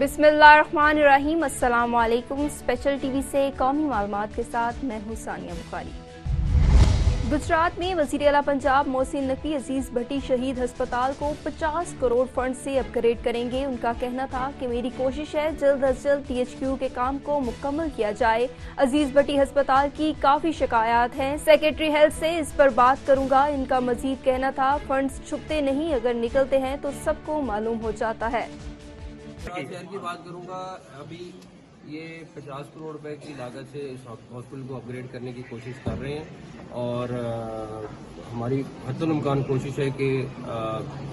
बिस्मिल्लाहिर्रहमानिर्रहीम। अस्सलाम वालेकुम। स्पेशल टीवी से कौमी मालूमात के साथ मैं हूं सानिया बुखारी। गुजरात में वज़ीर आला पंजाब मोहसिन नकवी अजीज भट्टी शहीद अस्पताल को 50 करोड़ फंड से अपग्रेड करेंगे। उनका कहना था कि मेरी कोशिश है जल्द अज जल्द THQ के काम को मुकम्मल किया जाए। अजीज भट्टी अस्पताल की काफ़ी शिकायत हैं, सेक्रेटरी हेल्थ से इस पर बात करूंगा। इनका मजीद कहना था फंड्स छुपते नहीं, अगर निकलते हैं तो सबको मालूम हो जाता है। शहर की बात करूंगा, अभी ये 50 करोड़ रुपए की लागत से इस हॉस्पिटल को अपग्रेड करने की कोशिश कर रहे हैं और हमारी हद्दुल-इम्कान कोशिश है कि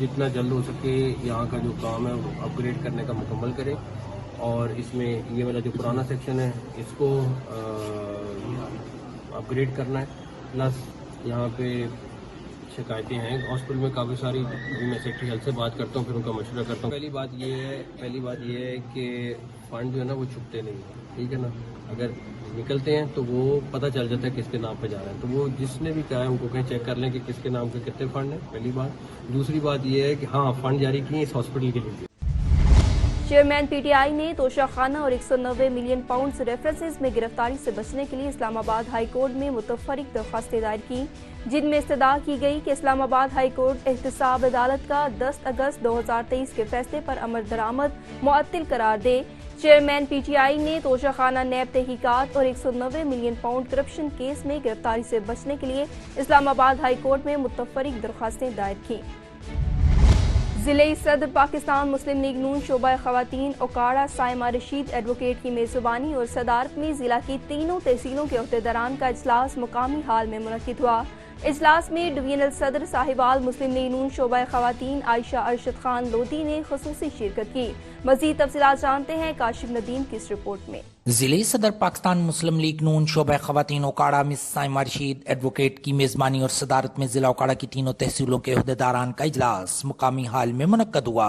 जितना जल्द हो सके यहाँ का जो काम है वो अपग्रेड करने का मुकम्मल करें। और इसमें ये वाला जो पुराना सेक्शन है इसको अपग्रेड करना है। प्लस यहाँ पे शिकायतें हैं हॉस्पिटल में काफ़ी सारी, मैं सेक्रेटरी हेल्थ से बात करता हूँ, फिर उनका मशवरा करता हूँ। पहली बात ये है कि फंड जो है ना वो छुपते नहीं है, ठीक है ना। अगर निकलते हैं तो वो पता चल जाता है किसके नाम पे जा रहा है, तो वो जिसने भी कहा है उनको कहीं चेक कर लें कि किसके नाम पे कितने फंड हैं, पहली बात। दूसरी बात ये है कि हाँ, फंड जारी किए इस हॉस्पिटल के लिए। चेयरमैन PTI ने तोशाखाना और 190 मिलियन पाउंड रेफरेंसेस में गिरफ्तारी से बचने के लिए इस्लामाबाद हाई कोर्ट में मुतफरिक दरख्वास्तें दायर की, जिनमें इस्तदा की गई कि इस्लामाबाद हाई कोर्ट एहतसाब अदालत का 10 अगस्त 2023 के फैसले पर अमल दरामद मुअत्तिल करार दे। चेयरमैन PTI ने तोशाखाना नैब तहकीकात और 190 मिलियन पाउंड करप्शन केस में गिरफ्तारी से बचने के लिए इस्लामाबाद हाई कोर्ट में मुतफरिक दरख्वास्तें दायर की। जिले सदर पाकिस्तान मुस्लिम लीग नून शोबा खवातीन ओकाड़ा साइमा रशीद एडवोकेट की मेजबानी और सदारत में जिला की तीनों तहसीलों के अहदेदारान का इजलास मुकामी हाल में मुनक्किद हुआ। इजलास में डिवीजनल सदर साहिवाल मुस्लिम लीग नून शोबा खवातीन आयशा अरशद खान लोधी ने खुसूसी शिरकत की। मजीद तफसीलात जानते हैं काशिफ नदीम की इस रिपोर्ट में। जिले सदर पाकिस्तान मुस्लिम लीग नून शोबा खवातीन ओकाड़ा मिस साइमा रशीद एडवोकेट की मेजबानी और सदारत में जिला ओकाड़ा की तीनों तहसीलों के अहदेदारान का इजलास मुकामी हाल में मुनक्कद हुआ,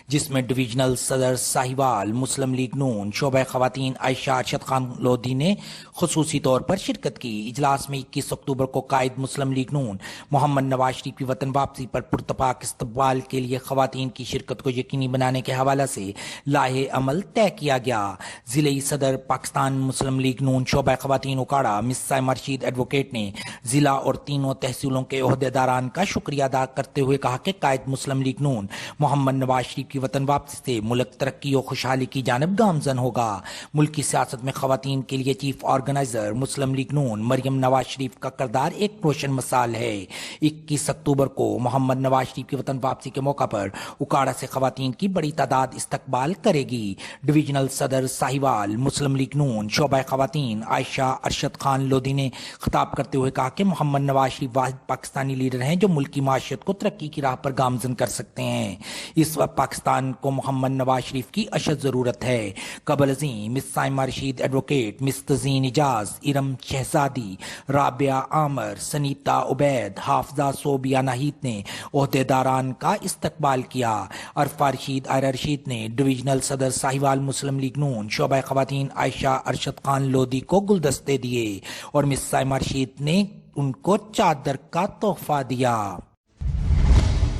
जिसमें डिवीजनल सदर साहिवाल मुस्लिम लीग नून शोबा खवातीन आयशा अरशद खान लोधी ने खुसूसी तौर पर शिरकत की। इजलास में 21 अक्टूबर को कायद मुस्लिम लीग नून मोहम्मद नवाज शरीफ की वतन वापसी पर पुरतपाक इस्तकबाल के लिए खवातीन की शिरकत को यकीनी बनाने के हवाले से लाहे अमल तय किया गया। जिले सदर पाकिस्तान मुस्लिम लीग नून शोबा खवातीन ओकाड़ा मिस साइमा रशीद एडवोकेट ने जिला और तीनों तहसीलों के ओहदेदारान का शुक्रिया अदा करते हुए कहा कि कायद मुस्लिम लीग नून मोहम्मद नवाज शरीफ की वतन वापसी से मुल्क तरक्की और खुशहाली की जानिब गामजन होगा। मुल्क की सियासत में खवातीन के लिए चीफ ऑर्गेनाइजर मुस्लिम लीग नून मरियम नवाज शरीफ का किरदार एक रोशन मिसाल है। 21 अक्टूबर को मोहम्मद नवाज शरीफ की वतन वापसी के मौका पर उकाड़ा से खवातीन की बड़ी तादाद इस्तकबाल करेगी। डिवीजनल सदर साहिवाल मुस्लिम लीग नून शोबा खवातीन आयशा अरशद खान लोधी ने खिताब करते हुए कहा कि मोहम्मद नवाज शरीफ वाहिद पाकिस्तानी लीडर हैं जो मुल्क की माशियत को तरक्की की राह पर गामजन कर सकते हैं। इस वक्त पाकिस्तान को मोहम्मद नवाज शरीफ की अशद जरूरत है। कबल अज़ीम miss Saima Rashid advocate, miss Tazeen Ijaz, Iram Shahzadi, Rabia आमर, सनीता उबैद, हाफजा सोबिया नाहिद ने ओहदेदारान का इस्तकबाल किया। अरफा रशीद आयरा रशीद ने डिवीजनल सदर साहिवाल मुस्लिम लीग नून शोबा खवातीन आयशा अरशद खान लोधी को गुलदस्ते दिए और मिस साइमा रशीद ने उनको चादर का तोहफा दिया।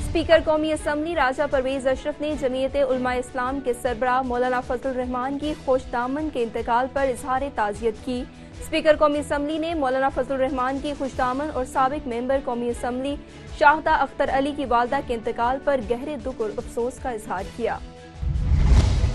स्पीकर कौमी असम्बली राजा परवेज अशरफ ने जमीयत उलमा इस्लाम के सरबराह मौलाना फजल रहमान की खुशदामन के इंतकाल पर इजहार ताज़ियत की। स्पीकर कौमी असम्बली ने मौलाना फजल रहमान की खुशदामन और साबिक मेंबर कौमी असम्बली शाहदा अख्तर अली की वालदा के इंतकाल पर गहरे दुख और अफसोस का इजहार किया।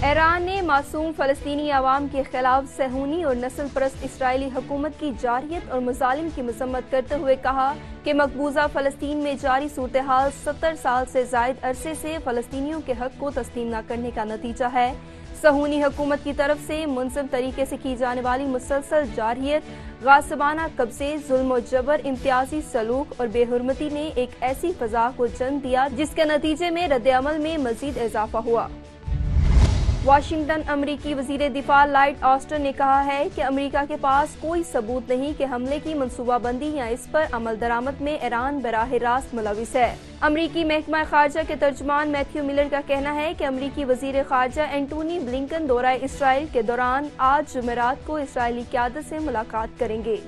ईरान ने मासूम फलस्तीनी आवाम के खिलाफ सहूनी और नस्ल परस्त इसराइली हुकूमत की जारियत और मुजालिम की मजम्मत करते हुए कहा कि मकबूजा फलस्तीन में जारी सूरत हाल 70 साल से जायद अरसे से फलस्तीनियों के हक को तस्लीम न करने का नतीजा है। सहूनी हुकूमत की तरफ से मुनसिब तरीके से की जाने वाली मुसलसल जारियत, गासिबाना कब्जे, जुल्म और जबर, इम्तियाजी सलूक और बेहुरमती ने एक ऐसी फजा को जन्म दिया जिसके नतीजे में रद्द-ए-अमल में मजीद इजाफा हुआ। वाशिंगटन अमरीकी वजीर दिफा लॉयड ऑस्टिन ने कहा है कि अमरीका के पास कोई सबूत नहीं कि हमले की मनसूबाबंदी या इस पर अमल दरामद में ईरान बराह रास्त मुलविस है। अमरीकी महकमा खारजा के तर्जुमान मैथ्यू मिलर का कहना है कि अमरीकी वजीर खारजा एंटोनी ब्लिंकन दौरा इसराइल के दौरान आज जुमेरात को इसराइली क़यादत से मुलाकात करेंगे।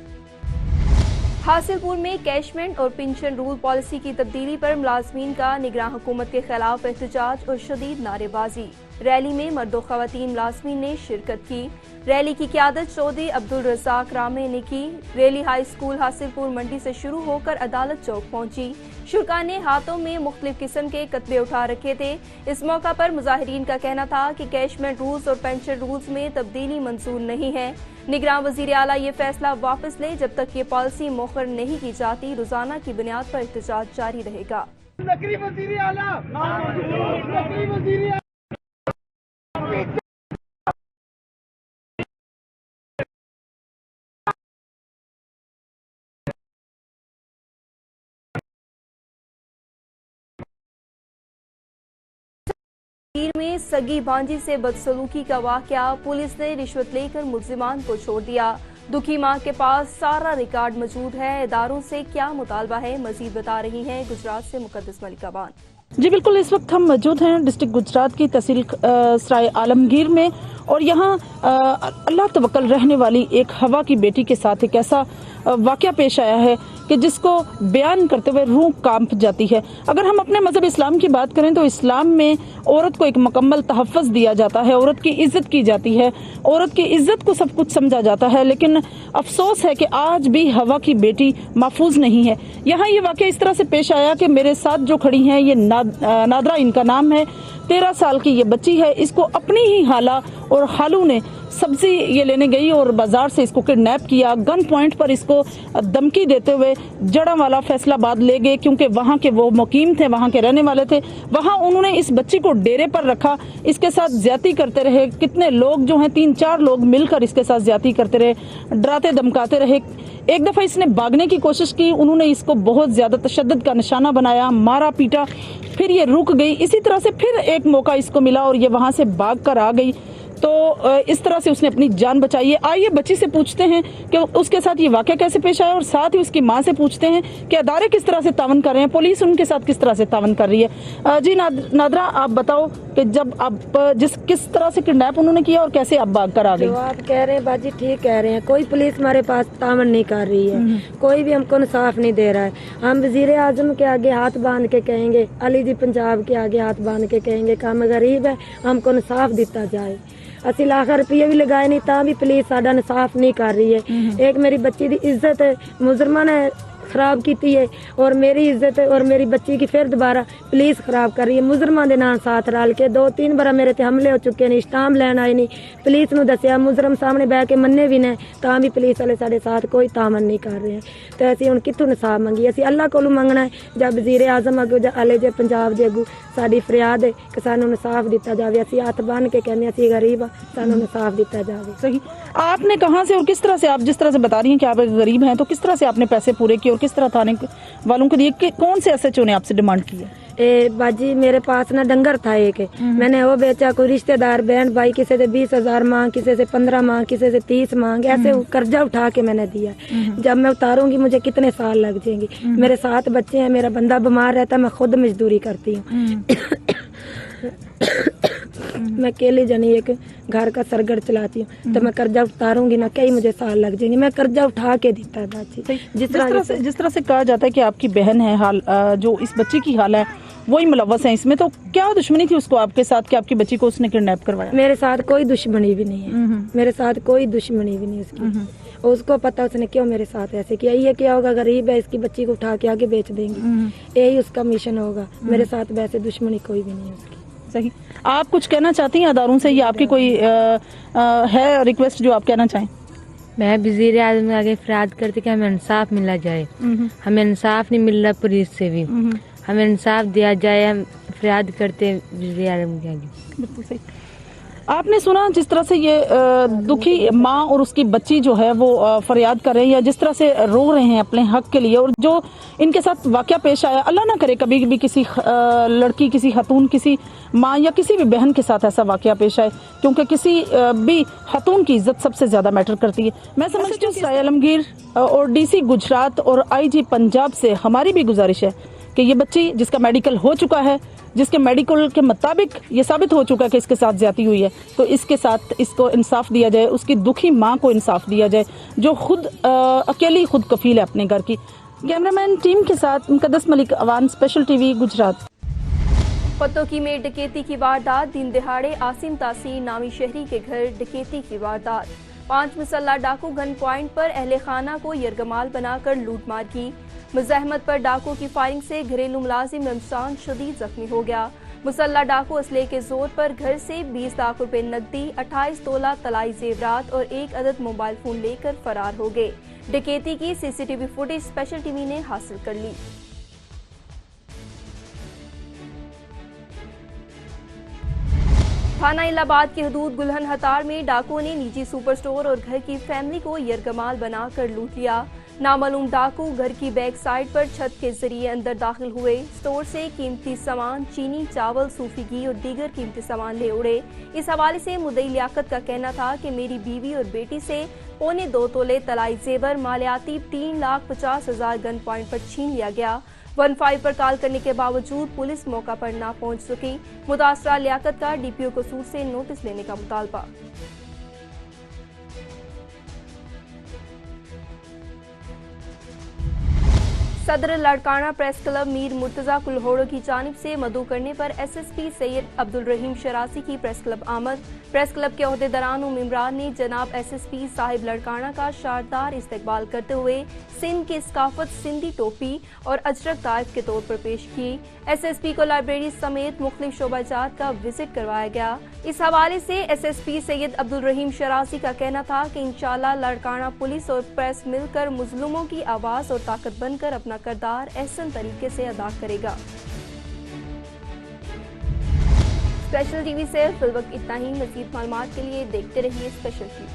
हासिलपुर में कैशमेंट और पेंशन रूल पॉलिसी की तब्दीली पर मुलाजमीन का निगरान हुकूमत के खिलाफ एहतजाज और शदीद नारेबाजी। ریلی میں مرد و خواتین ملازمین نے شرکت کی۔ ریلی کی قیادت چودھری عبدالرزاق رامے نے کی۔ ریلی ہائی اسکول حاصل پور منڈی سے شروع ہو کر عدالت چوک پہنچی۔ شرکاء نے ہاتھوں میں مختلف قسم کے کتبے اٹھا رکھے تھے۔ اس موقع پر مظاہرین کا کہنا تھا کہ کیشمنٹ رولز اور پینشن رولز میں تبدیلی منظور نہیں ہے۔ نگراں وزیر اعلیٰ یہ فیصلہ واپس لے، جب تک یہ پالیسی مؤخر نہیں کی جاتی روزانہ کی بنیاد پر احتجاج جاری رہے گا۔ نقری وزیر اعلیٰ نقری وزیر اعلیٰ کشمیر میں سگی بھانجی سے بدسلوکی کا واقعہ، پولیس نے رشوت لے کر ملزمان کو چھوڑ دیا۔ دکھی ماں کے پاس سارا ریکارڈ موجود ہے، اداروں سے کیا مطالبہ ہے مزید بتا رہی ہیں گجرات سے مقدس ملکہ بان۔ جی بالکل، اس وقت ہم موجود ہیں ڈسٹرکٹ گجرات کی تحصیل سرائے عالمگیر میں، اور یہاں اللہ توکل رہنے والی ایک ہوا کی بیٹی کے ساتھ ایک ایسا واقعہ پیش آیا ہے کہ جس کو بیان کرتے ہوئے روح کانپ جاتی ہے۔ اگر ہم اپنے مذہب اسلام کی بات کریں تو اسلام میں عورت کو ایک مکمل تحفظ دیا جاتا ہے، عورت کی عزت کی جاتی ہے، عورت کی عزت کو سب کچھ سمجھا جاتا ہے، لیکن افسوس ہے کہ آج بھی ہوا کی بیٹی محفوظ نہیں ہے۔ یہاں یہ واقعہ اس طرح سے پیش آیا کہ میرے ساتھ جو کھڑی ہیں یہ نادرا ان کا نام ہے، 13 سال کی یہ بچی ہے۔ اس کو اپنی ہی خالہ اور خالو نے سبزی یہ لینے گئی اور بازار سے اس کو کڈنیپ کیا، گن پوائنٹ پر اس کو دھمکی دیتے ہوئے جڑا والا فیصلہ آباد لے گئے، کیونکہ وہاں کے وہ مقیم تھے، وہاں کے رہنے والے تھے۔ وہاں انہوں نے اس بچی کو ڈیرے پر رکھا، اس کے ساتھ زیادتی کرتے رہے، کتنے لوگ جو ہیں 3-4 لوگ مل کر اس کے ساتھ زیادتی کرتے رہے، ڈراتے دھمکاتے رہے۔ ایک دفعہ اس نے بھاگنے کی کوشش کی، انہوں نے اس کو بہت زیادہ تشدد کا نشانہ بنایا، مارا پیٹا، پھر یہ رک گئی۔ اسی طرح سے پھر ایک موقع اس کو ملا اور یہ وہاں سے بھاگ کر آ گئی، تو اس طرح سے اس نے اپنی جان بچائی ہے۔ آئیے بچی سے پوچھتے ہیں کہ اس کے ساتھ یہ واقعہ کیسے پیش آیا، اور ساتھ ہی اس کی ماں سے پوچھتے ہیں کہ ادارے کس طرح سے تعاون کر رہے ہیں، پولیس ان کے ساتھ کس طرح سے تعاون کر رہی ہے۔ جی نادرا، آپ بتاؤ کہ جب آپ کس طرح سے کڈنیپ انہوں نے کیا اور کیسے آپ بھاگ کر آ گئی؟ جو آپ کہہ رہے ہیں باجی ٹھیک کہہ رہے ہیں، کوئی پولیس ہمارے پاس تعاون نہیں کر رہی ہے، کوئی بھی ہم کو انصاف نہیں دے رہا ہے۔ ہم وزیر اعظم کے آگے ہاتھ باندھ کے کہیں گے، علی جی پنجاب کے آگے ہاتھ باندھ کے کہیں گے کہ ہم غریب ہیں، ہم کو انصاف دیتا جائے۔ اسی لاکھ روپیے بھی لگائے نہیں تا بھی پولیس ساڈا انصاف نہیں کر رہی ہے۔ ایک میری بچی دی عزت مجرمہ نے خراب کی ہے، اور میری عزت اور میری بچی کی پھر دوبارہ پولیس خراب کر رہی ہے۔ مجرمہ دے نال ساتھ رل کے 2-3 بار میرے تے حملے ہو چکے نے، اسٹام لین آئے نہیں، پولیس نو دسیا، مجرم سامنے بہ کے منے بھی نے، تاں بھی پولیس والے ساڈے ساتھ کوئی تعاون نہیں کر رہے ہیں۔ تے اسی ہن کتھوں انصاف منگی؟ اسی اللہ کولو منگنا ہے جب وزیر اعظم اگوں جا علی جے پنجاب دے اگوں ساڈی فریاد ہے کہ سانوں انصاف دیتا جاوے۔ اسی ہاتھ بن کے کہنے اسی غریب ہاں، سانوں انصاف دیتا جاوے۔ صحیح، آپ نے کہاں سے اور کس طرح سے، آپ جس طرح سے بتا رہی ہیں کہ آپ ایک غریب ہیں، تو کس طرح سے آپ نے پیسے پورے کیے اور کس طرح تھانے والوں کو دیے؟ کون سے SHO نے آپ سے ڈیمانڈ کی ہے؟ باجی میرے پاس نا ڈنگر تھا ایک، میں نے وہ بیچا، کوئی رشتہ دار بہن بھائی کسی سے 20,000 مانگ، کسی سے 15 مانگ، کسی سے 30 مانگ، ایسے قرضہ اٹھا کے میں نے دیا۔ جب میں اتاروں گی مجھے کتنے سال لگ جائیں گے؟ میرے 7 بچے ہیں، میرا بندہ بیمار رہتا ہے، میں خود مزدوری کرتی ہوں۔ میں اکیلی جنی ایک گھر کا سرگڑ چلاتی ہوں، تو میں قرضہ اتاروں گی نا کئی مجھے سال لگ جائیں گے۔ میں قرضہ اٹھا کے دیتا ہے باجی۔ جس طرح سے کہا جاتا ہے کہ آپ کی بہن ہے، جو اس بچی کی حال ہے وہی ملوث ہیں اس میں، تو کیا دشمنی تھی اس کو آپ کے ساتھ کہ آپ کی بچی کو اس نے کڈنیپ کروایا؟ میرے ساتھ کوئی دشمنی بھی نہیں ہے، میرے ساتھ کوئی دشمنی بھی نہیں اس کی۔ اس کو پتا اس نے کیوں میرے ساتھ ایسے کیا، یہ کیا ہوگا غریب ہے، اس کی بچی کو اٹھا کے آگے بیچ دیں گے، یہی اس کا مشن ہوگا۔ میرے ساتھ ویسے دشمنی کوئی بھی نہیں ہے اس کی۔ صحیح، آپ کچھ کہنا چاہتی ہیں اداروں سے، یا آپ کی کوئی ہے ریکویسٹ جو آپ کہنا چاہیں؟ میں وزیر اعظم کے آگے فریاد کرتی کہ ہمیں انصاف ملا جائے، ہمیں انصاف نہیں مل رہا پولیس سے بھی، ہمیں انصاف دیا جائے، ہم فریاد کرتے وزیر اعظم کے آگے۔ بالکل صحیح۔ آپ نے سنا جس طرح سے یہ دکھی ماں اور اس کی بچی جو ہے وہ فریاد کر رہے ہیں، یا جس طرح سے رو رہے ہیں اپنے حق کے لیے، اور جو ان کے ساتھ واقعہ پیش آیا، اللہ نہ کرے کبھی بھی کسی لڑکی، کسی خاتون، کسی ماں یا کسی بھی بہن کے ساتھ ایسا واقعہ پیش آئے، کیونکہ کسی بھی خاتون کی عزت سب سے زیادہ میٹر کرتی ہے۔ میں سمجھتی ہوں سرائے عالمگیر اور DC گجرات اور IG پنجاب سے ہماری بھی گزارش ہے کہ یہ بچی جس کا میڈیکل ہو چکا ہے، جس کے میڈیکل کے مطابق یہ ثابت ہو چکا ہے کہ اس کے ساتھ زیادتی ہوئی ہے، تو اس کے ساتھ اس کو انصاف دیا جائے، اس کی دکھی ماں کو انصاف دیا جائے جو خود اکیلی خود کفیل ہے اپنے گھر کی۔ کیمرہ مین ٹیم کے ساتھ مقدس ملک، اوان، اسپیشل TV گجرات۔ पत्तोकी में डकैती की वारदात। दिन दिहाड़े आसिम तासीर नामी शहरी के घर डकैती की वारदात। 5 मुसल्ला डाकू गन पॉइंट पर अहले खाना को यरगमाल बनाकर लूटमार की। मुज़ाहमत पर डाकू की फायरिंग से घरेलू मुलाजिम रमजान शदीद जख्मी हो गया। मुसल्ला डाकू असले के जोर पर घर से 20 लाख रुपए नकदी, 28 तोला तलाई जेवरात और 1 अदद मोबाइल फोन लेकर फरार हो गए। डकैती की सीसीटीवी फुटेज स्पेशल टीवी ने हासिल कर ली। थाना इलाहाबाद की हदूद गुलहन हतार में डाकुओं ने निजी सुपर स्टोर और घर की फैमिली को यरगमाल बनाकर लूट लिया। नामालूम डाकू घर की बैक साइड पर छत के जरिए अंदर दाखिल हुए। स्टोर से कीमती सामान, चीनी, चावल, सूफी घी और दीगर कीमती सामान ले उड़े। इस हवाले से मुद्दई लियाकत का कहना था कि मेरी बीवी और बेटी से 2.25 तोले तलाई जेवर मालियाती 3,50,000 गन पॉइंट पर छीन लिया गया। 15 पर कॉल करने के बावजूद पुलिस मौका पर ना पहुंच सकी। मुतासरा लियाकत का डीपीओ कसूर से नोटिस लेने का मुतालबा। सदर लाड़काना प्रेस क्लब मीर मुर्तजा कुल्होड़ो की जानिब से मदऊ करने पर एसएसपी सैयद अब्दुल रहीम शरासी की प्रेस क्लब आमद। प्रेस क्लब के ओहदेदारान और मेंबरान ने जनाब एसएसपी साहिब लड़काना का शानदार इस्तकबाल करते हुए सिंध की सकाफत सिंधी टोपी और अजरक ताइफ के तौर पर पेश की। एसएसपी को लाइब्रेरी समेत मुख्तलिफ शोबाजात का विजिट करवाया गया। इस हवाले से एसएसपी सैयद अब्दुल रहीम शरासी का कहना था कि इंशाअल्लाह लड़काना पुलिस और प्रेस मिलकर मुजलुमों की आवाज और ताकत बनकर अपना किरदार एहसन तरीके से अदा करेगा। स्पेशल टीवी से फिलवक्त इतना ही। मज़ीद मालूमात के लिए देखते रहिए स्पेशल टीवी।